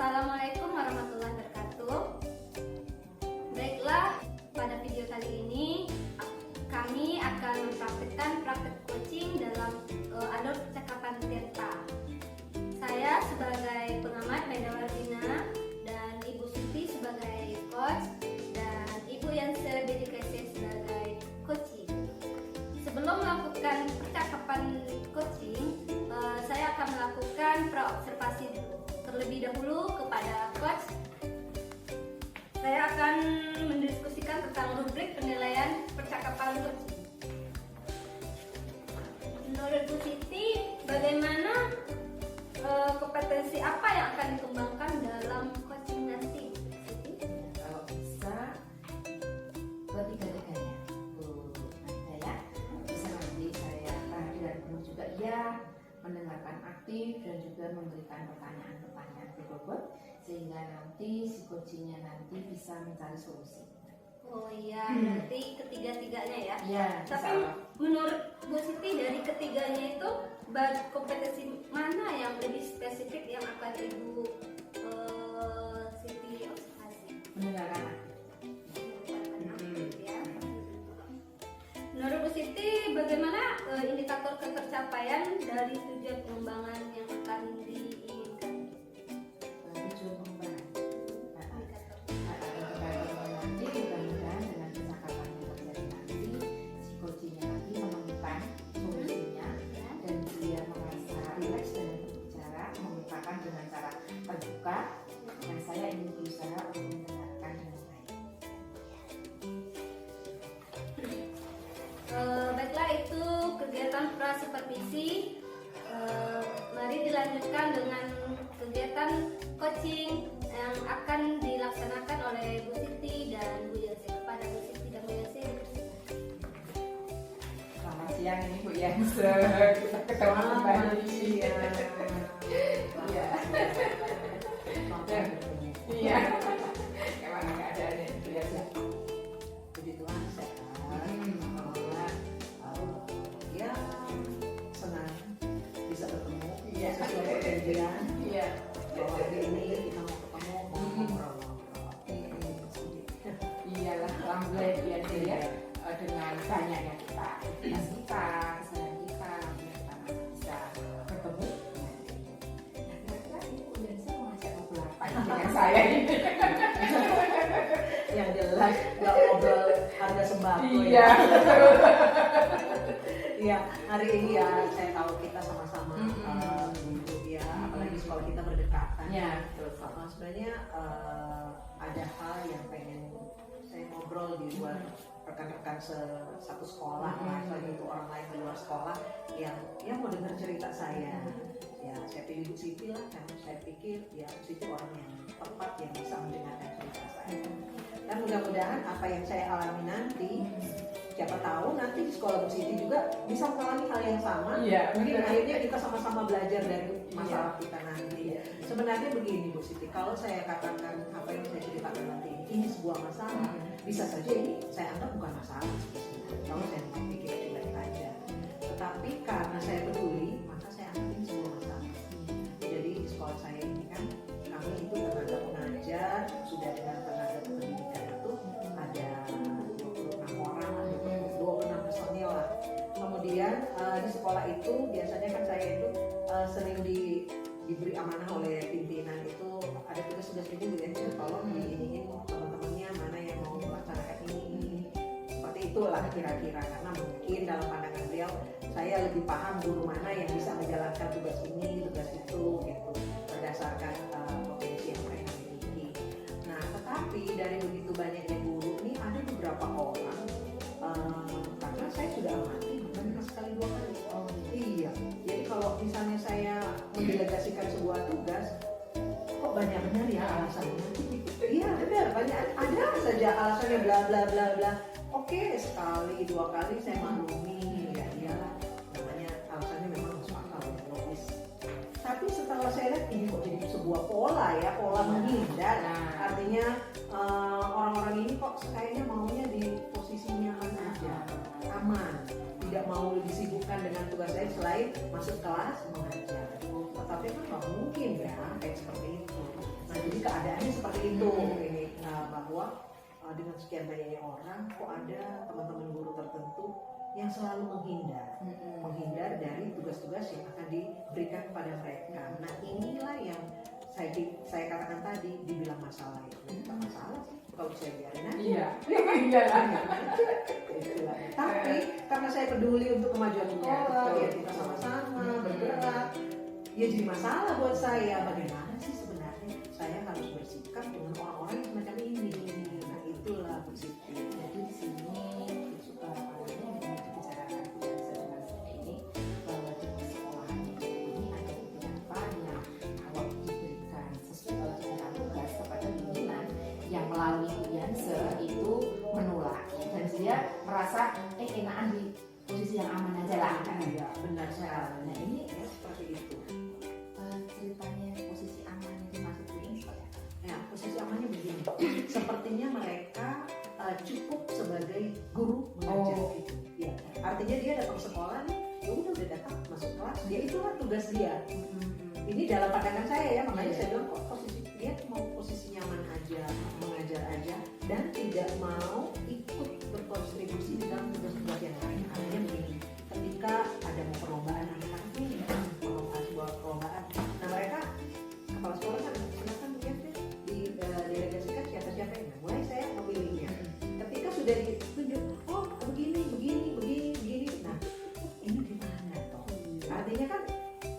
Assalamualaikum warahmatullahi wabarakatuh. Baiklah, pada video kali ini kami akan mempraktikkan praktek coaching dalam alur percakapan tirta. Saya sebagai pengamat Maida Wardina dan Ibu Siti sebagai coach dan Ibu Yanse Dedikasi sebagai coaching. Sebelum melakukan percakapan coaching, saya akan melakukan praobservasi terlebih dahulu kepada coach. Saya akan mendiskusikan tentang rubrik penilaian percakapan coaching. Menurut Bu Siti, bagaimana kompetensi apa yang akan dikembangkan dalam coaching nanti? Kalau bisa ketiga-tiganya, Bu Maida ya. Bisa nanti saya perhatikan penuh juga ya, mendengarkan aktif dan juga memberikan pertanyaan-pertanyaan ke bobot sehingga nanti si coachingnya nanti bisa mencari solusi. Oh iya, berarti ketiga-tiganya ya. Iya. Tapi menurut Bu Siti dari ketiganya itu kompetensi mana yang lebih spesifik yang akan Ibu Siti observasi? Mendengarkan aktif. Ya. Menurut Bu Siti, bagaimana indikator ketercapaian dari tujuan pengembangan yang akan diinginkan? Tujuan pengembangan. Indikator. Nanti dibandingkan dengan percakapan yang terjadi nanti, si coachingnya nanti menemukan solusinya dan dia merasa rileks dengan berbicara, mengungkapkan dengan cara terbuka, dan saya ingin berusaha untuk mendengarkan dengan baik. Baiklah, itu kegiatan pra-supervisi. Mari dilanjutkan dengan kegiatan coaching yang akan dilaksanakan oleh Bu Siti dan Bu Yanse. Kepada Bu Siti dan Bu Yanse, Selamat siang ini Bu Yanse, kita ketemu kembali. Iya. Iya. Gimana keadaannya Bu Yanse? Puji Tuhan sehat. Alhamdulillah. Ya senang bisa ketemu. Iya. Sesuai perjanjian. Iya. Bahwa hari ini kita mau ketemu mau ngobrol. Iyalah, alhamdulillah Bu Yanse ya, dengan banyaknya kita, aktivitas kita, keseharian kita, alhamdulillah kita masih bisa bertemu. Nah, kira-kira ini Bu Yanse mau ngajak ngobrol apa dengan saya ini? Yang jelas nggak ngobrol harga sembako. Iya. Iya, hari ini ya saya tahu kita sama-sama untuk ya, apalagi sekolah kita berdekatan. Ya, betul. Sebenarnya ada hal yang pengen saya ngobrol di luar rekan-rekan satu sekolah, lagi itu orang lain di luar sekolah yang mau dengar cerita saya. Ya, saya pilih Bu Siti lah, karena saya pikir ya Bu Siti orang yang tepat yang bisa mendengarkan cerita saya. Dan mudah-mudahan apa yang saya alami nanti, siapa tahu nanti di sekolah Bu Siti juga bisa mengalami hal yang sama. Iya, Mungkin benar. akhirnya kita sama-sama belajar dari masalah kita nanti. Iya. Sebenarnya begini Bu Siti, kalau saya katakan apa yang saya ceritakan nanti ini sebuah masalah, bisa saja ini saya anggap bukan masalah sebenarnya. Kalau saya pikir jelek aja, tetapi karena saya peduli, maka saya anggap ini sebuah masalah. Jadi di sekolah saya ini kan kami itu tenaga pengajar, sudah dengan tenaga pendidikan itu ada 26 orang, 26 personil lah. Kemudian di sekolah itu biasanya kan saya itu sering diberi amanah oleh pimpinan itu ada tugas-tugas ini Bu ya, tolong di ini lah kira-kira, karena mungkin dalam pandangan beliau saya lebih paham guru mana yang bisa menjalankan tugas ini, tugas itu gitu berdasarkan potensi yang mereka miliki. Nah, tetapi dari begitu banyaknya guru ini ada beberapa orang karena saya sudah amati bukan sekali 2 kali. Oh, Iya, jadi kalau misalnya saya mendelegasikan sebuah tugas, kok banyak benar ya alasannya? Iya benar, banyak ada saja alasannya bla bla bla bla. Oke, sekali 2 kali saya maklumi, ya iyalah, namanya alasannya memang masuk akal, logis. Tapi setelah saya lihat ini kok jadi sebuah pola ya, pola menghindar. Artinya orang-orang ini kok kayaknya maunya di posisi nyaman aja, aman, tidak mau disibukkan dengan tugas lain selain masuk kelas mengajar. Tetapi kan nggak mungkin ya kayak seperti itu. Nah, jadi keadaannya seperti itu ini, bahwa dengan sekian banyaknya orang kok ada teman-teman guru tertentu yang selalu menghindar dari tugas-tugas yang akan diberikan kepada mereka. Nah, inilah yang saya katakan tadi dibilang masalah itu. Bukan masalah sih kalau saya biarin aja. iya. Tapi karena saya peduli untuk kemajuan sekolah, betul. ya kita sama-sama bergerak, ya jadi masalah buat saya. Bagaimana sih sebenarnya saya harus bersikap dengan orang-orang yang semacam ini? Nah, itulah positif. Jadi di sini suka yang dibicarakan dengan seperti ini, bahwa di sekolahan ini ada beberapa yang kalau diberikan tugas kepada pimpinan yang melalui Uyanse itu menolak, dan dia merasa enakan di posisi yang aman aja lah kan. Ya, benar sekali. Nah, ini Ya, seperti itu. ceritanya posisi aman itu maksudnya seperti apa? Ya, posisi amannya begini. Sepertinya mereka cukup sebagai guru mengajar. Oh. Gitu. Ya, artinya dia datang sekolah nih, ya udah datang masuk kelas, dia itulah tugas dia. Ini dalam pandangan saya ya, makanya saya bilang kok posisi dia mau posisi nyaman aja, mengajar aja, dan tidak mau ikut berkontribusi di dalam tugas-tugas yang lain. Artinya begini, ketika ada mau perlombaan anak-anak ini, sebuah perlombaan, nah mereka kepala sekolah kan silakan lihat deh didelegasikan siapa-siapa yang mulai saya memilihnya. Ketika sudah ditunjuk, oh begini, nah ini gimana toh? Artinya kan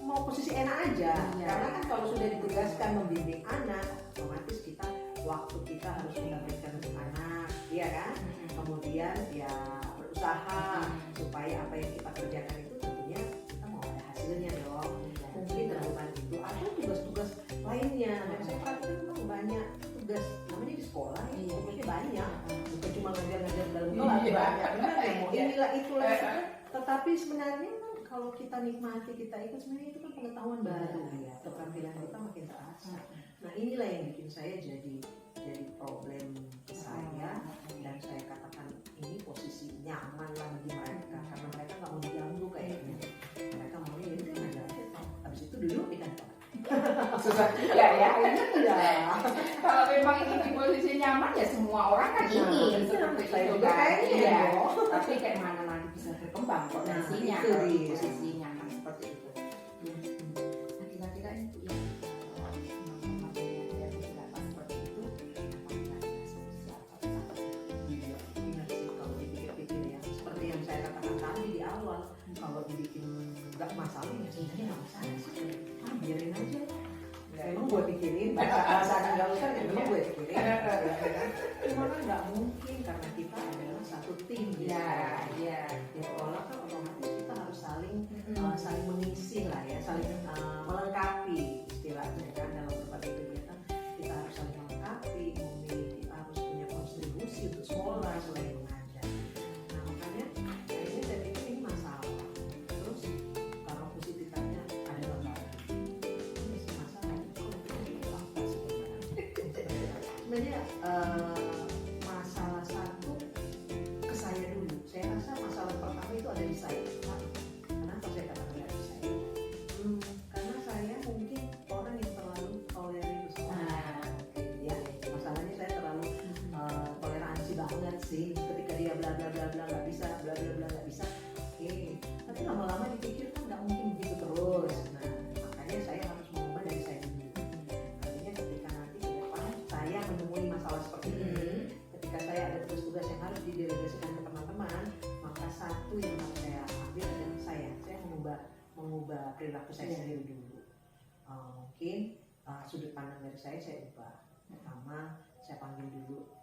mau posisi enak aja, karena kan kalau sudah ditugaskan membimbing anak, otomatis kita waktu kita harus mendapatkan untuk anak, iya kan? Kemudian ya berusaha supaya apa yang kita kerjakan itu tentunya kita mau ada hasilnya dong. Mungkin terlalu itu ada tugas-tugas lainnya. Dan saya perhatikan memang banyak tugas namanya di sekolah, tugasnya banyak, bukan cuma ngajar-ngajar dalam kelas, banyak benar ya mau inilah itulah. Tetapi sebenarnya kalau kita nikmati, kita ikut, sebenarnya itu kan pengetahuan baru ya, keterampilan kita makin terasa. Nah, inilah yang bikin saya jadi problem saya, dan saya katakan ini posisi nyaman lah bagi mereka, karena mereka nggak mau diganggu kayaknya. Mereka mau ya udah ngajar aja, habis itu duduk di kantor. Susah juga ya. Iya. Kalau memang ini di posisi nyaman ya semua orang kan ingin seperti saya itu juga kan. kayaknya Iya. ya. Tapi kayak mana nanti bisa berkembang potensinya itu kalau di dia. posisi nyaman seperti itu. Nah, kira-kira itu ya teman-teman yang beberapa seperti itu apakah ada solusi atau apa? Iya, benar sih kalau dipikir-pikir ya. Seperti yang saya katakan tadi di awal, kalau dibikin nggak masalah ya sebenarnya nggak masalah sih. Biarin aja lah. Emang gue pikirin, alasan nggak usah ya memang gue pikirin. Cuma kan nggak mungkin karena kita adalah satu tim di sekolah. Iya. Di sekolah kan otomatis kita harus saling mengisi lah ya, saling melengkapi istilahnya kan dalam berbagai kegiatan. Kita harus saling melengkapi, memiliki harus punya kontribusi untuk sekolah selain mengajar. Nah makanya kayaknya saya pikir ini masalah. Terus kalau positifnya ada lembaga. Ini sih masalah. Sebenarnya masalah satu ke saya dulu. Saya rasa masalah pertama itu ada di saya. Kenapa saya katakan ada di saya? Karena saya mungkin orang yang terlalu toleran sekolah. Ya, masalahnya saya terlalu toleransi banget sih. Ketika dia bla bla bla bla nggak bisa, bla bla bla nggak bisa. Oke. Tapi lama-lama dipikir kan nggak mungkin begitu terus. Nah, makanya saya harus mengubah dari saya dulu. Artinya ketika nanti ke depan saya menemui masalah seperti ini, ketika saya ada tugas-tugas yang harus didelegasikan ke teman-teman, perilaku saya sendiri dulu. Mungkin sudut pandang dari saya ubah. Pertama, saya panggil dulu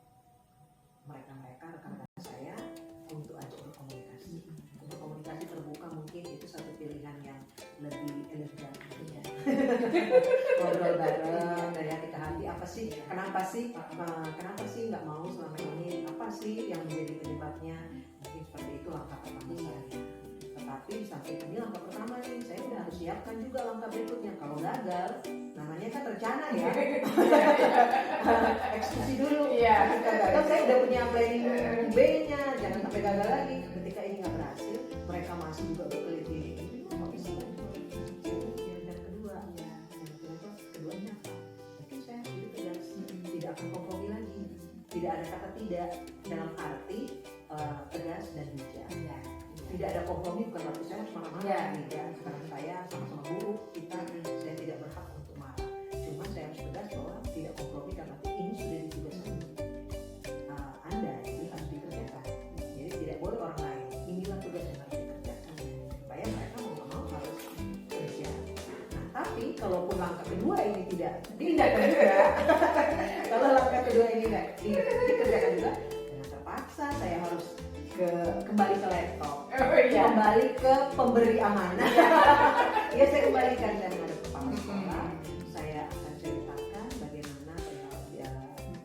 mereka rekan-rekan saya untuk ajak berkomunikasi. Berkomunikasi terbuka mungkin itu satu pilihan yang lebih elegan. Ngobrol bareng dari hati ke hati, apa sih, kenapa sih nggak mau selama ini, apa sih yang menjadi penyebabnya, mungkin seperti itu langkah pertama saya. Tetapi sampai ini langkah pertama nih, saya udah harus siapkan juga langkah berikutnya. Kalau gagal, namanya kan rencana ya. Eksekusi dulu. Ketika gagal, saya udah punya planning B-nya, jangan sampai gagal lagi. Ketika ini nggak berhasil, mereka masih juga berkeliling. Kok bisa? Dan keduanya apa? Mungkin saya harus lebih tegas, tidak akan kompromi lagi. Tidak ada kata tidak dalam arti tegas dan bijak. Tidak ada kompromi bukan berarti saya harus marah-marah. Tidak, karena saya sama-sama buruk, saya tidak berhak untuk marah. Cuma saya harus tegas bahwa tidak kompromi karena ini sudah ditugaskan Anda, ini harus dikerjakan. Jadi tidak boleh orang lain. Inilah tugas yang harus dikerjakan. Supaya mereka mau nggak mau harus kerja. Nah, tapi kalaupun langkah kedua ini tidak dikerjakan juga, kalau langkah kedua ini tidak dikerjakan juga, dengan terpaksa saya harus kembali ke laptop, kembali ke pemberi amanah. Ya saya kembalikan, saya menghadap kepala sekolah, saya akan ceritakan bagaimana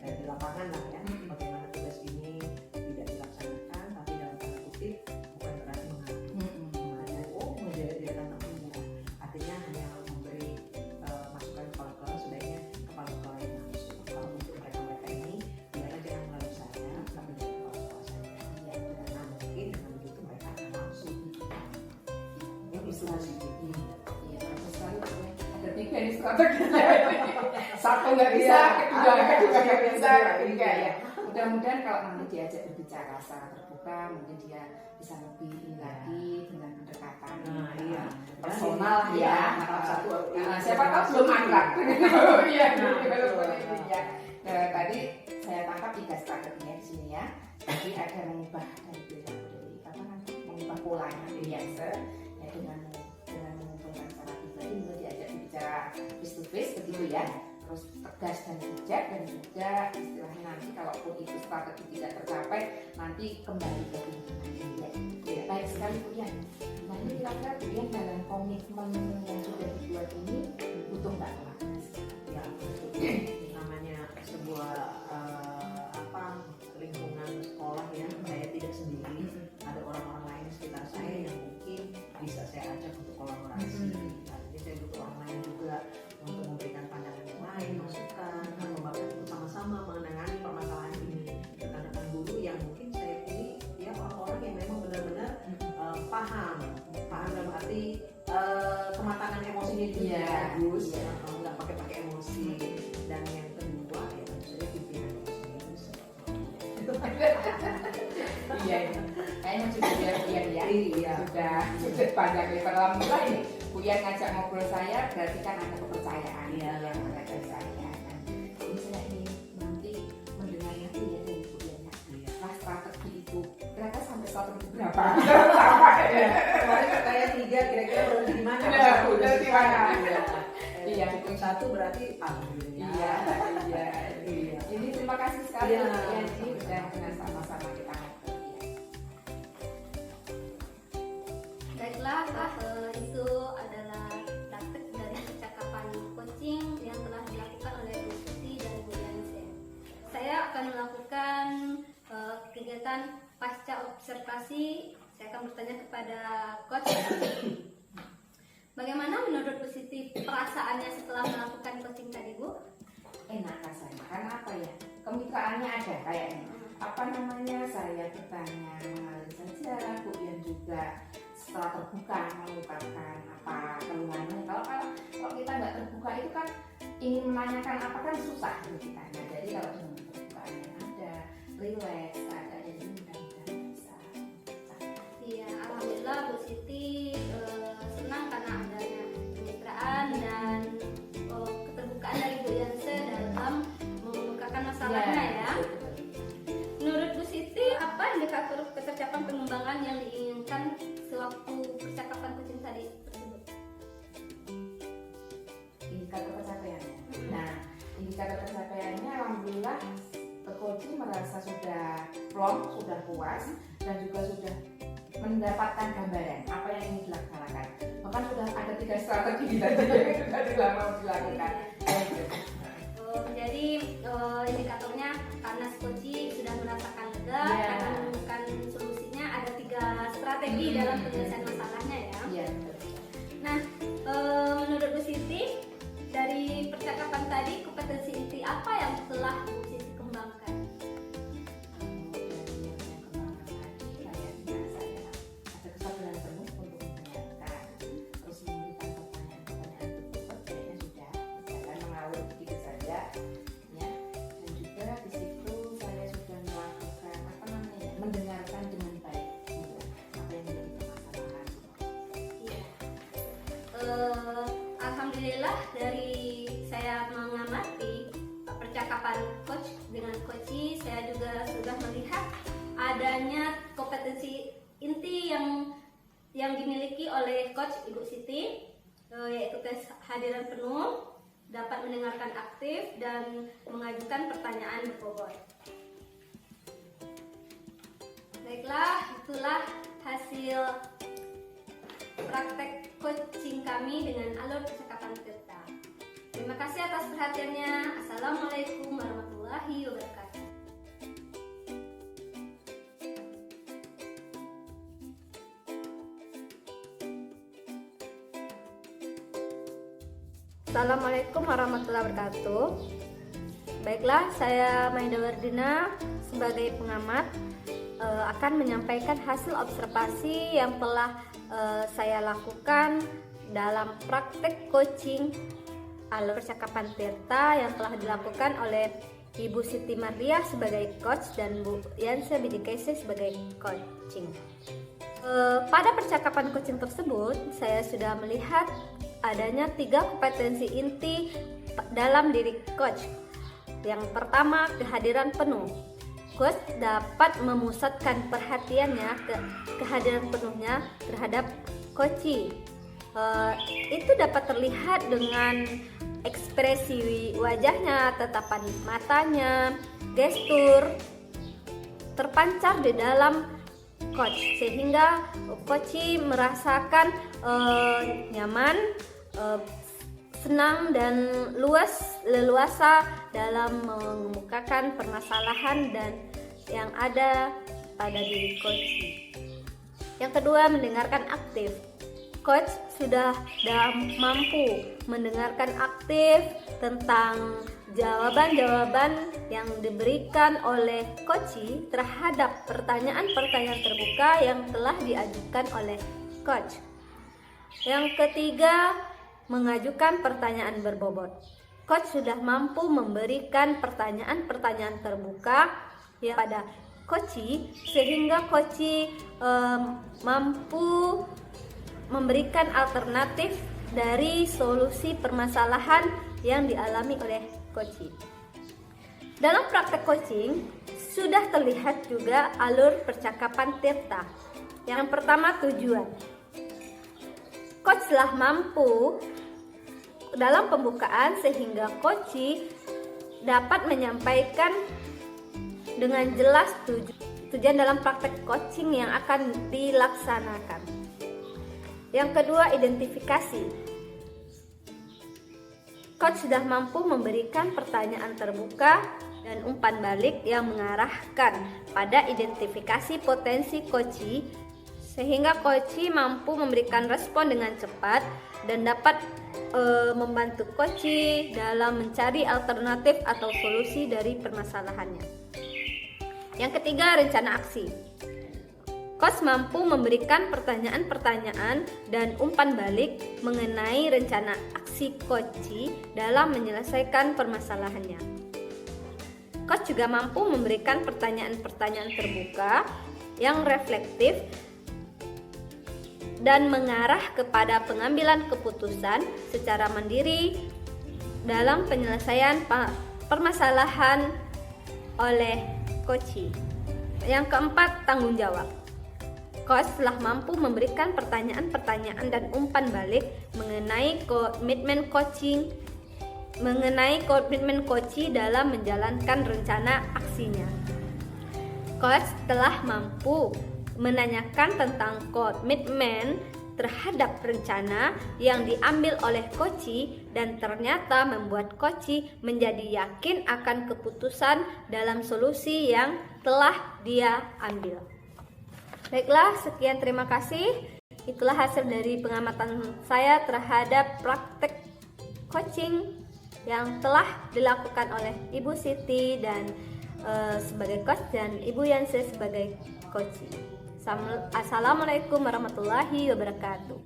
di lapangan lah ya, bagaimana tugas ini tidak dilaksanakan, tapi dalam tanda kutip bukan berarti mengadu, menjadi tentang ilmu. Artinya hanya memberi masukan kepala sekolah, sebaiknya kepala sekolah yang langsung. Kalau untuk mereka ini, biarlah jangan melalui saya, tapi dari kepala sekolah saya. Mungkin dengan begitu mereka akan langsung. Ini istilah Ada 3 nih strateginya. Satu nggak bisa, kedua nggak bisa, ketiga ya. Mudah-mudahan kalau nanti diajak berbicara secara terbuka, mungkin dia bisa lebih ini lagi dengan pendekatan personal ya. Siapa tahu belum akrab. Iya, tadi saya tangkap 3 strateginya di sini ya. Jadi ada mengubah mengubah polanya biasa ya, dengan mengumpulkan secara pribadi, mulai diajak bicara face to face begitu ya, terus tegas dan bijak, dan juga istilahnya nanti kalaupun itu strategi tidak tercapai nanti kembali ke pimpinan ya. Baik sekali Bu Yan. Nah ini kira-kira Bu Yan dalam komitmen yang sudah dibuat ini butuh nggak kelas? Ya, namanya sebuah lingkungan sekolah ya, saya tidak sendiri, ada orang-orang lain di sekitar saya yang mungkin bisa saya ajak untuk kolaborasi. Jadi saya butuh orang lain juga untuk memberikan pandangan yang lain, masukan, atau sama-sama menangani permasalahan ini. Rekan-rekan guru yang mungkin saya pilih ya orang-orang yang memang benar-benar paham dalam arti kematangan emosinya juga bagus, nggak pakai emosi. Dan yang kedua ya tentu saja pimpinan. Iya, kayaknya sudah biar ya. Sudah banyak lebar alhamdulillah ini. Bu Yan ngajak ngobrol saya, berarti kan ada kepercayaan yang ada dari saya. Jadi saya ingin nanti mendengar lagi ya dari Bu Yan. Nah, strategi itu ternyata sampai strategi berapa? Kemarin saya 3, kira-kira berhenti di mana? Udah di mana? Iya, hitung 1 berarti alhamdulillah. Iya. Ini terima kasih sekali Bu Yan, ini sudah dengan sama-sama kita ngobrol. Baiklah, itu adalah praktek dari percakapan coaching yang telah dilakukan oleh Bu Siti dan Bu Yanse. Saya akan melakukan kegiatan pasca observasi. Saya akan bertanya kepada coach. Bagaimana menurut Bu Siti perasaannya setelah melakukan coaching tadi, Bu? Enak rasanya, karena apa ya, kemitraannya ada kayaknya. Apa namanya, saya bertanya mengalir saja, Bu Yan juga setelah terbuka mengungkapkan apa keluhannya. Kalau kita nggak terbuka itu kan ingin menanyakan apa kan susah kita. Nah, jadi kalau dengan terbukaannya ada, relax, ada jadi mudah-mudahan bisa. Iya, alhamdulillah Bu Siti senang karena adanya kemitraan dan keterbukaan dari Bu Yanse dalam mengemukakan masalahnya ya. Menurut Bu Siti, apa indikator ketercapaian pengembangan yang diinginkan sewaktu percakapan coaching tadi tersebut? Alhamdulillah coaching merasa sudah plong, sudah puas, dan juga sudah mendapatkan gambaran apa yang ingin dilaksanakan. Bahkan sudah ada 3 strategi tadi yang sudah dilakukan. Jadi indikatornya karena si coach sudah merasakan lega, Iya. karena menemukan solusinya, ada 3 strategi dalam penyelesaian masalahnya ya. Iya. Nah, menurut Bu Siti, dari percakapan tadi, kompetensi inti apa yang telah Bu Siti kembangkan? Dari yang saya kembangkan tadi, kayaknya saya ada kesadaran penuh untuk mendengarkan, terus memberikan pertanyaan-pertanyaan berikut, kayaknya sudah berjalan mengalir begitu saja, ya. Dan juga di situ saya sudah melakukan mendengarkan dengan baik, gitu, apa yang menjadi permasalahan. Iya. Alhamdulillah dari saya mengamati percakapan coach dengan coach, saya juga sudah melihat adanya kompetensi inti yang dimiliki oleh coach Ibu Siti, yaitu kehadiran penuh, dapat mendengarkan aktif, dan mengajukan pertanyaan berbobot. Baiklah, itulah hasil praktek coaching kami dengan alur percakapan Tirta. Terima kasih atas perhatiannya. Assalamualaikum warahmatullahi wabarakatuh. Assalamualaikum warahmatullahi wabarakatuh. Baiklah, saya Maida Wardina sebagai pengamat akan menyampaikan hasil observasi yang telah saya lakukan dalam praktek coaching alur percakapan Tirta yang telah dilakukan oleh Ibu Siti Marliah sebagai coach dan Bu Yanse Bidikese sebagai coaching. Pada percakapan coaching tersebut, saya sudah melihat adanya 3 kompetensi inti dalam diri coach. Yang pertama, kehadiran penuh. Coach dapat memusatkan perhatiannya ke kehadiran penuhnya terhadap coachee. Itu dapat terlihat dengan ekspresi wajahnya, tatapan matanya, gestur terpancar di dalam coach, sehingga coachee merasakan nyaman, senang, dan leluasa dalam mengemukakan permasalahan dan yang ada pada diri coachee. Yang kedua, mendengarkan aktif. Coach sudah mampu mendengarkan aktif tentang jawaban-jawaban yang diberikan oleh coachee terhadap pertanyaan-pertanyaan terbuka yang telah diajukan oleh coach. Yang ketiga, mengajukan pertanyaan berbobot. Coach sudah mampu memberikan pertanyaan-pertanyaan terbuka ya pada coachee, sehingga coachee mampu memberikan alternatif dari solusi permasalahan yang dialami oleh coachee. Dalam praktek coaching sudah terlihat juga alur percakapan Tirta. Yang pertama, tujuan. Coach telah mampu dalam pembukaan sehingga coachee dapat menyampaikan dengan jelas tujuan dalam praktek coaching yang akan dilaksanakan. Yang kedua, identifikasi. Coach sudah mampu memberikan pertanyaan terbuka dan umpan balik yang mengarahkan pada identifikasi potensi coachee, sehingga coachee mampu memberikan respon dengan cepat dan dapat membantu coachee dalam mencari alternatif atau solusi dari permasalahannya. Yang ketiga, rencana aksi. Coach mampu memberikan pertanyaan-pertanyaan dan umpan balik mengenai rencana aksi coachee dalam menyelesaikan permasalahannya. Coach juga mampu memberikan pertanyaan-pertanyaan terbuka yang reflektif dan mengarah kepada pengambilan keputusan secara mandiri dalam penyelesaian permasalahan oleh coachee. Yang keempat, tanggung jawab. Coach telah mampu memberikan pertanyaan-pertanyaan dan umpan balik mengenai komitmen coaching mengenai komitmen Koci dalam menjalankan rencana aksinya. Coach telah mampu menanyakan tentang komitmen terhadap rencana yang diambil oleh Koci dan ternyata membuat Koci menjadi yakin akan keputusan dalam solusi yang telah dia ambil. Baiklah, sekian, terima kasih. Itulah hasil dari pengamatan saya terhadap praktek coaching yang telah dilakukan oleh Ibu Siti dan sebagai coach dan Ibu Yanse sebagai coach. Assalamualaikum warahmatullahi wabarakatuh.